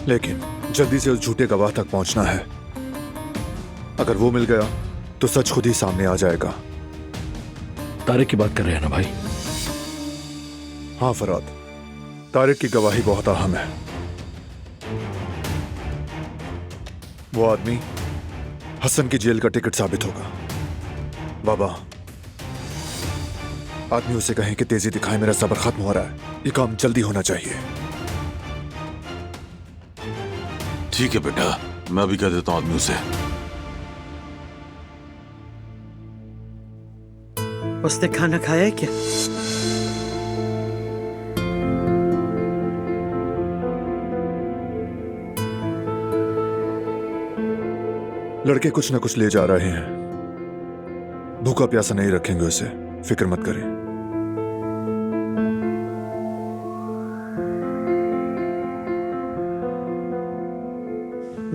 लेकिन जल्दी से उस झूठे गवाह तक पहुंचना है। अगर वो मिल गया तो सच खुद ही सामने आ जाएगा। तारिक की बात कर रहे हैं ना भाई? हाँ फराद, तारिक की गवाही बहुत अहम है। वो आदमी हसन की जेल का टिकट साबित होगा। बाबा, आदमी उसे कहें कि तेजी दिखाए, मेरा सब्र खत्म हो रहा है, ये काम जल्दी होना चाहिए। ठीक है बेटा, मैं अभी कह देता हूं आदमी उसे। उसने खाना खाया है क्या? लड़के कुछ ना कुछ ले जा रहे हैं, भूखा प्यासा नहीं रखेंगे उसे, फिक्र मत करें।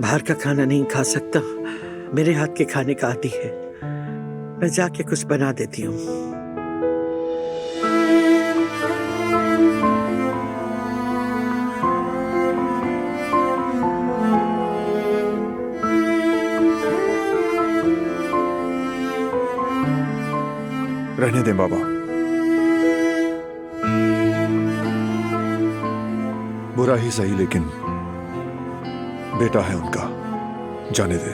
बाहर का खाना नहीं खा सकता, मेरे हाथ के खाने का आदी है। मैं जाके कुछ बना देती हूँ। रहने दें बाबा, बुरा ही सही लेकिन बेटा है उनका, जाने दे।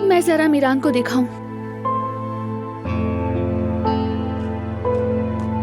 मैं जरा मीरान को दिखाऊं।